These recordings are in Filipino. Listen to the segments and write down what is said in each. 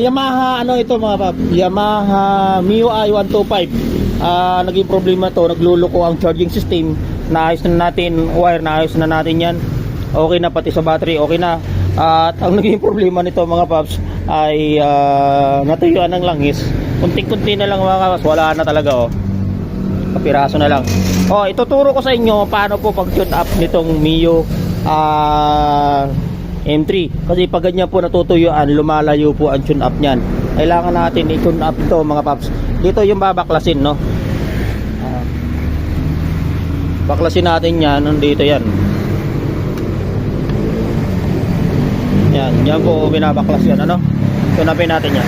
Yamaha ano ito mga pap, Yamaha MIUI 125. Naging problema to, nagluluko ang charging system. Naayos na natin wire, naayos na natin yan, okay na, pati sa battery okay na. At ang naging problema nito mga paps ay natuyuan ng langis. Kunting-kunti na lang mga paps, wala na talaga kapiraso na lang. Ituturo ko sa inyo paano po pag tune up nitong Mio M3, kasi pag ganyan po natutuyuan, lumalayo po ang tune up nyan. Kailangan natin i-tune up ito mga paps. Dito yung babaklasin, no? Baklasin natin yan, nandito yan. Yan po binabaklas yan, ano? Tune upin natin yan.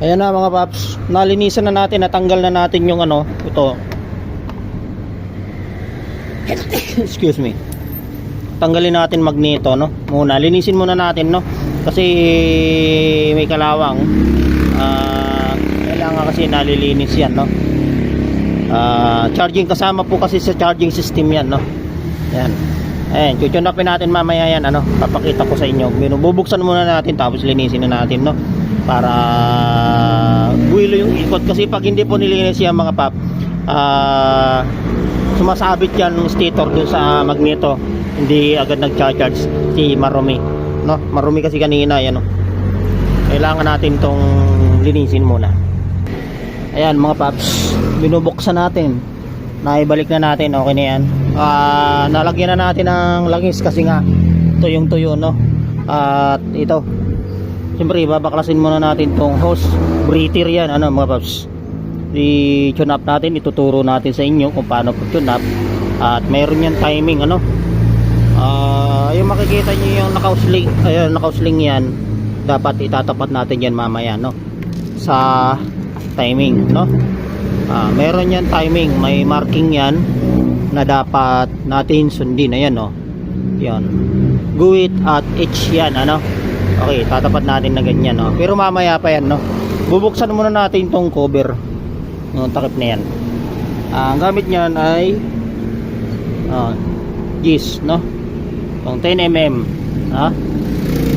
Ayan na mga paps, nalinisan na natin, natanggal na natin yung ano, ito. Excuse me. Tanggalin natin magneto, no? Muna linisin muna natin, no? Kasi may kalawang. Kailangan kasi nalilinis yan, no? Charging, kasama po kasi sa charging system yan, no? Yan. Ayan, tutune-upin natin mamaya yan, ano? Papakita ko sa inyo. Bubuksan muna natin tapos linisin na natin, no? Para buwilo yung ikot, kasi pag hindi po nilinis yan mga pap, sumasabit yan ng stator dun sa magneto, hindi agad nag-charge si marumi, no? Marumi kasi kanina yan, no? Kailangan natin tong linisin muna. Ayan mga paps, binubuksan natin, naibalik na natin, okay na yan. Nalagyan na natin ng langis kasi nga tuyong tuyo, no? At ito, siyempre babaklasin muna natin tong hose breather yan, ano mga paps. I-tune up natin, ituturo natin sa inyo kung paano tune up. At mayroon yan timing, ano? Yung makikita nyo yung nakausling, ayun, nakausling yan, dapat itatapat natin yan mamaya, no? Sa timing, no? Meron yan timing, may marking yan na dapat natin sundin. Ayan, no? Yan, guhit at H yan, ano? Okay, tatapat natin na ganyan, no? Pero mamaya pa yan, no? Bubuksan muna natin tong cover, yung takip na yan. Ang gamit nyan ay gis, no? Yung 10mm, ha?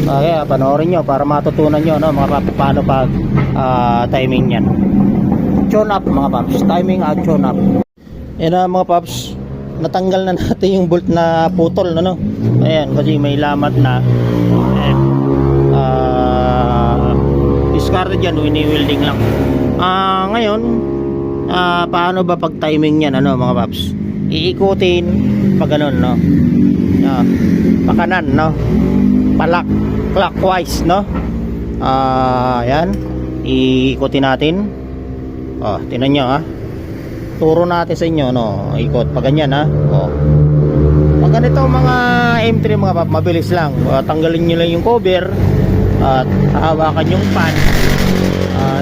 Okay, panoorin nyo para matutunan nyo, no? Mga paano pag timing yan. Tune up mga paps, timing at tune up. Yan na mga paps, natanggal na natin yung bolt na putol, no? Ayan, kasi may lamat na. Discarded yan, wini-welding lang. Ngayon, paano ba pag timing yan, ano mga paps? Iikutin pag ganun, no? Pakanan, no? Clockwise, no? Yan, iikutin natin. Tingnan nyo, ha? Turo natin sa inyo, no? Ikot pag ganyan, ha? Pag ganito mga M3 mga paps, mabilis lang. Tanggalin nyo lang yung cover at hawakan yung pan,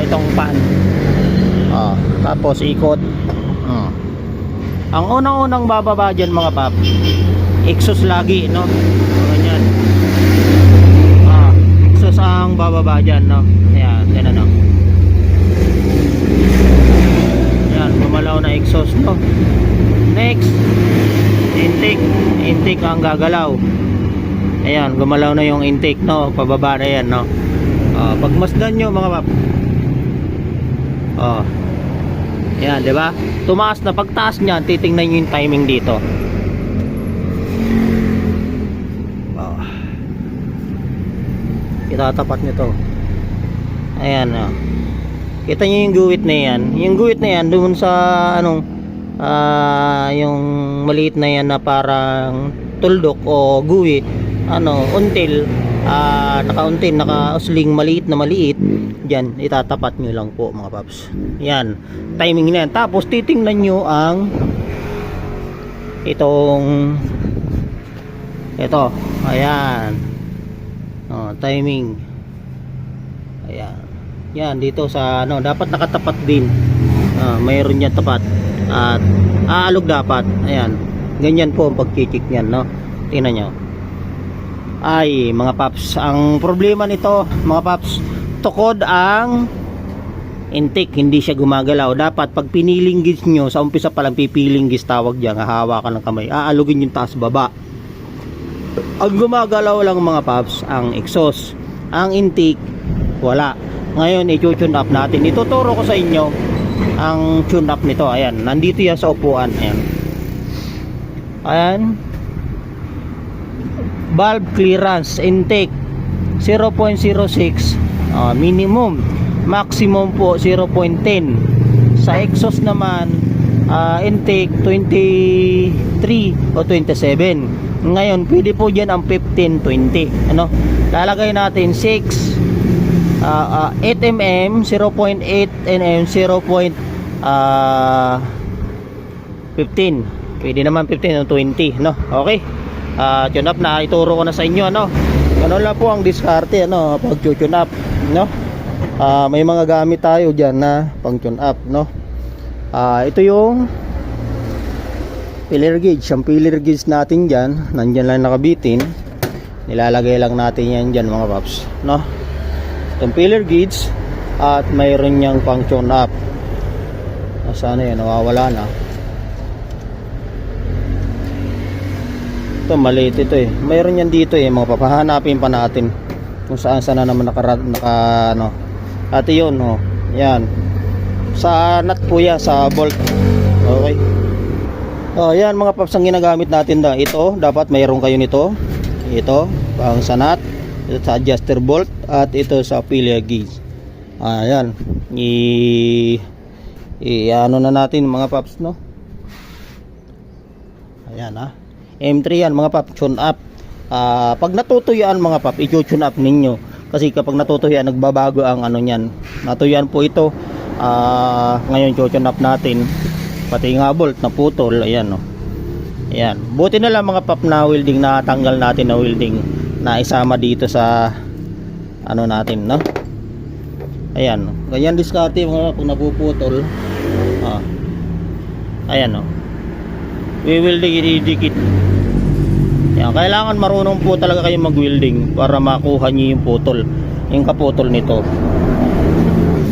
itong pan, tapos ikot. Ang unang-unang bababa dyan mga pap, exhaust lagi, no? Ganyan, exhaust ang bababa dyan, no? Ayan, yan, no? Ayan, gumalaw na exhaust, no? Next, intake ang gagalaw. Ayan, gumalaw na yung intake, no? Pababa na yan, no? Pagmasdan nyo mga pap, ayan, diba? Tumaas na, pagtaas nyan, titingnan nyo yung timing dito. Itatapat nyo to. Ayan, kita nyo yung guhit na yan. Yung guhit na yan, doon sa anong yung maliit na yan na parang tuldok o guhit, until naka-usling maliit na maliit dyan, itatapat nyo lang po mga paps. Yan, timing na yan. Tapos titingnan nyo ang ito, ayan, timing, ayan, yan dito sa dapat nakatapat din, mayroon yan tapat at aalog dapat. Ayan, ganyan po ang pag-check nyan, no? Tingnan nyo. Ay mga paps, ang problema nito mga paps, tukod ang intake, hindi siya gumagalaw. Dapat pag pinilinggis nyo, sa umpisa palang pipilinggis tawag dyan, hahawakan ng kamay, aalugin yung taas baba. Ang gumagalaw lang mga paps, ang exhaust. Ang intake, wala. Ngayon, i-tune up natin. Ituturo ko sa inyo ang tune up nito. Ayan, nandito yan sa upuan. Ayan. Ayan. Valve clearance, intake 0.06, minimum. Maximum po 0.10. Sa exhaust naman, intake 23 o 27. Ngayon, pwede po dyan ang 15, 20. Ano? Lalagay natin 6, 8 mm, 0.8 mm, 0.15. Pwede naman 15 o 20, no? Okay. Tune up na, ituro ko na sa inyo, ano? Ganun lang po ang diskarte, ano, pag tune up, no? May mga gamit tayo diyan na pang tune up, no? Ito yung filler gauge. Ang filler gauge natin diyan, nandiyan lang nakabitin. Nilalagay lang natin yan diyan mga paps, no? Itong filler gauge at mayroon niyang pang tune up. Sana yan, nawawala na. Ito maliit ito eh. Mayroon yan dito eh, mga papahanapin pa natin kung saan sana naman naka ano. At yun, oh. Yan. Sa nut po yan, sa bolt. Okay. Oh, yan mga paps ang ginagamit natin da. Ito, dapat mayroon kayo nito. Ito, pang sa nut. Ito sa adjuster bolt. At ito sa filler gauge. Yan. Ano na natin mga paps, no? Ayan ha. M3 yan mga paps, tune up. Pag natutuyaan mga paps, i-tune up ninyo. Kasi kapag natutuyaan, nagbabago ang ano niyan. Natuyaan po ito. Ngayon tune up natin. Pati nga bolt na putol. Ayan no. Ayan. Buti na lang mga paps na welding, na tanggal natin na welding na isama dito sa ano natin, no? Ayan no. Ganyan diskarte mga pag napuputol. Ayan no. We will dikit. Yan, kailangan marunong po talaga kayo mag-welding para makuha niyo yung putol, yung kaputol nito.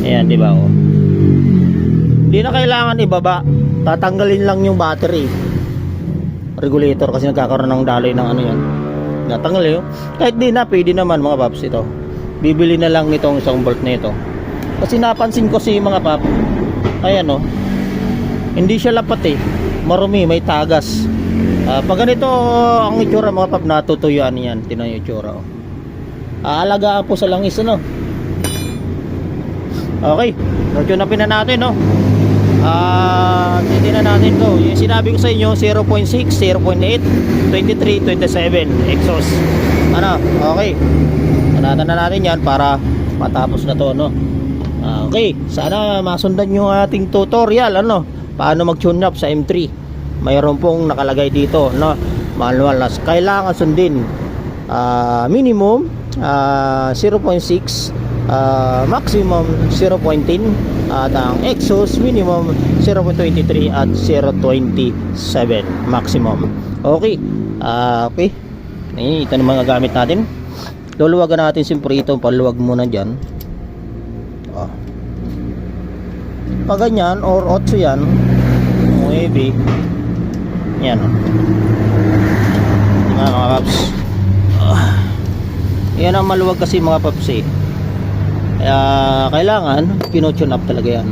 Ayan, di ba? Oh. Hindi na kailangan ibaba. Tatanggalin lang yung battery regulator kasi nagkakaroon ng daloy ng ano yan. Natanggal yun. Kahit di na, pwede naman mga paps ito. Bibili na lang nitong isang bolt na ito. Kasi napansin ko si mga pap. Ayan oh. Hindi siya lapat eh. Marumi, may tagas. Pag ganito ang itsura mga pap, natutuyuan yan. Tinan yung itsura oh. Aalagaan po sa langis ano. Okay, tunapin na natin no. Titignan natin to. Yung sinabi ko sa inyo 0.6, 0.8, 23, 27 exhaust. Ano? Okay. Tanatan na natin yan para matapos na to no. Okay, sana masundan yung ating tutorial ano. Paano mag-tune up sa M3. Mayroon pong nakalagay dito no, manual na kailangan sundin. Minimum 0.6, maximum 0.10 at ang exhaust minimum 0.23 at 0.27 maximum. Okay. Okay. Ito na mga gamit natin. Luluwagan natin siyempre ito, paluwag muna dyan. Pag ganyan or 8 yan, 9 yan mga paps. Yan ang maluwag kasi mga paps eh. Kaya kailangan pinotune up talaga yan.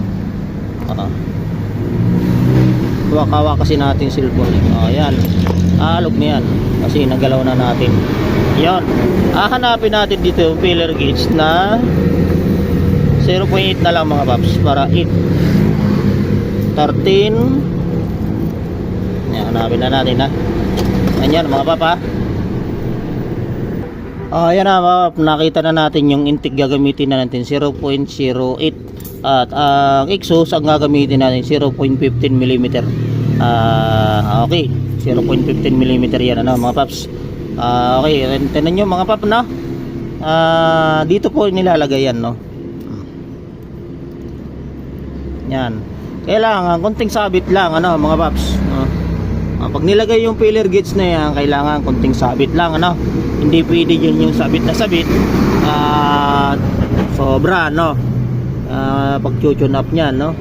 Kawa kasi natin cellphone eh. Yan, alog na yan kasi nagalaw na natin. Yan, hanapin natin dito yung filler gauge na 0.8 na lang mga paps para 8 13. Yan, hanapin na natin ha. Ayan mga papa. Ayan na mga pap, nakita na natin yung intake gagamitin na natin 0.08 at ang exhaust ang gagamitin natin 0.15 mm. Okay, 0.15 mm yan ano mga paps. Okay, tingnan nyo mga pap no. Dito po nilalagay yan no. Yan. Kailangan konting sabit lang ano mga paps. Pag nilagay yung filler gauge na yan, kailangan konting sabit lang ano. Hindi pwede yun yung sabit na sabit sobra no. Pag tune up niyan no.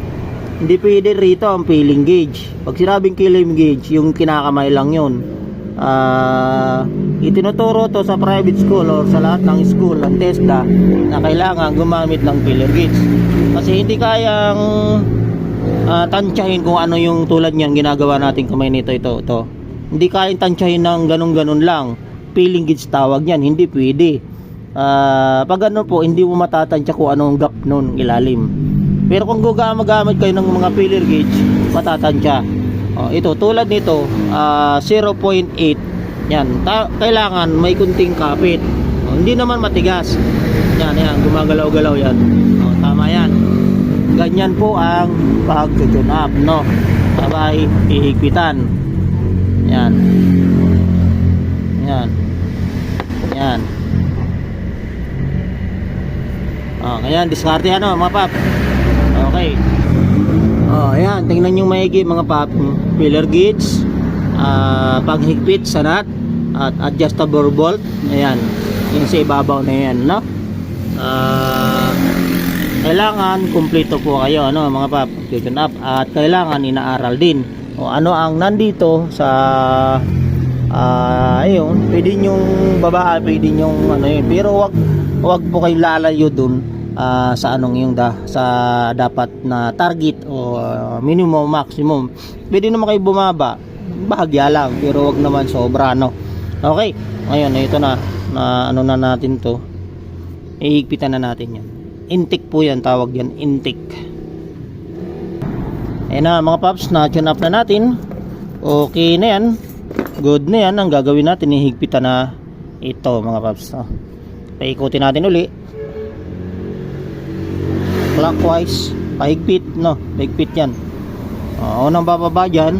Hindi pwede rito ang filling gauge. Pag sinabing filling gauge, yung kinakamay lang yun. itinuturo to sa private school or sa lahat ng school ng TESDA na kailangan gumamit ng filler gauge. Kasi hindi kayang tansyahin kung ano yung tulad niyan ginagawa natin kamay nito, ito. Hindi kayang tansyahin ng ganun-ganun lang. Filling gauge tawag niyan, hindi pwede. Pag ano po, hindi mo matatansya kung anong gap nun ilalim. Pero kung gumagamit kayo ng mga filler gauge, matatansya. Ito tulad nito 0.8 yan, kailangan may kunting kapit. Hindi naman matigas. Yan, gumagalaw-galaw yan. Tama yan. Ganyan po ang pag-tune up, no? Sabay ihigpitan. Yan. Ngayon, diskarte mga pap. Okay. Ayan, tingnan nyo maigi mga pap. Filler gauge, paghigpit sa nut, at adjustable bolt. Ayan, yung sa ibabaw na yan, no? Kailangan kumpleto po kayo, mga pap, tune up, at kailangan inaaral din o ano ang nandito sa ayun, pwede nyong babaan, pwede nyong pero wag po kayo lalayo dun sa sa dapat na target o minimum, maximum. Pwede naman kayo bumaba, bahagya lang, pero wag naman sobra, Okay, ngayon ito na na natin to, ihigpitan na natin yan. Intake po yan, tawag yan, intake. Ayan na mga paps, na tune up na natin. Okay na yan, good na yan. Ang gagawin natin, ihigpitan na ito mga paps. Paikutin natin uli clockwise, pahigpit, pahigpit yan. Unang bababa dyan,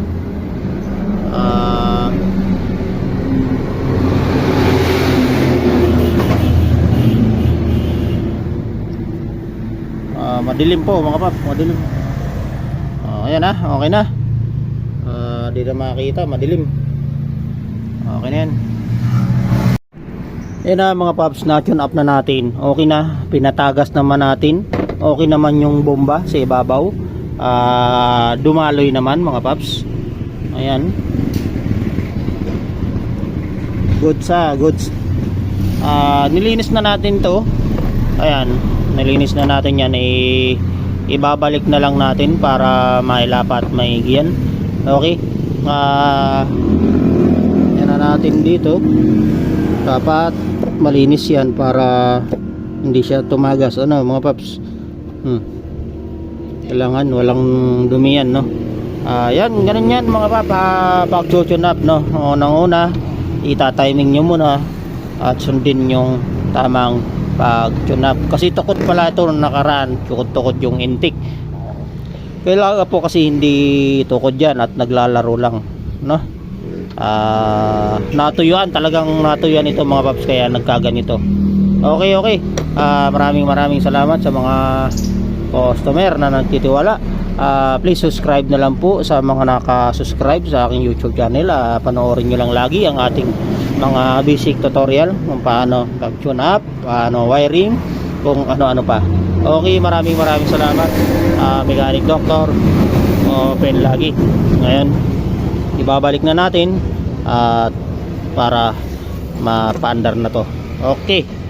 madilim po mga pap, madilim. Ayan na, okay na. Di na makita, madilim. Okay na yan. Ayan na mga paps, na-tune up na natin. Okay na, pinatagas naman natin. Okay naman yung bomba sa ibabaw. Dumaloy naman mga paps. Ayan. Goods. Nilinis na natin to. Ayan, nilinis na natin yan. Ibabalik na lang natin para mailapat maigi yan. Okay. Yan na natin dito. Dapat malinis yan para hindi siya tumagas, mga paps. Kailangan walang dumi yan, yan, ganun yan mga pap. Pag tune up, unang-una ita-timing nyo muna at sundin yung tamang pag tune up, kasi tukod pala ito nung nakaraan, tukod yung intake. Kailangan po kasi hindi tukod yan at naglalaro lang, natuyuan, talagang natuyuan ito mga paps, kaya nagkaganito. Okay. Maraming salamat sa mga customer na nagtitiwala. Please subscribe na lang po sa mga naka-subscribe sa aking YouTube channel. Panoorin nyo lang lagi ang ating mga basic tutorial kung paano tune up, paano wiring, kung ano-ano pa. Okay, maraming salamat. Mechanic Doctor, open lagi. Ngayon, ibabalik na natin para mapaandar na to. Okay.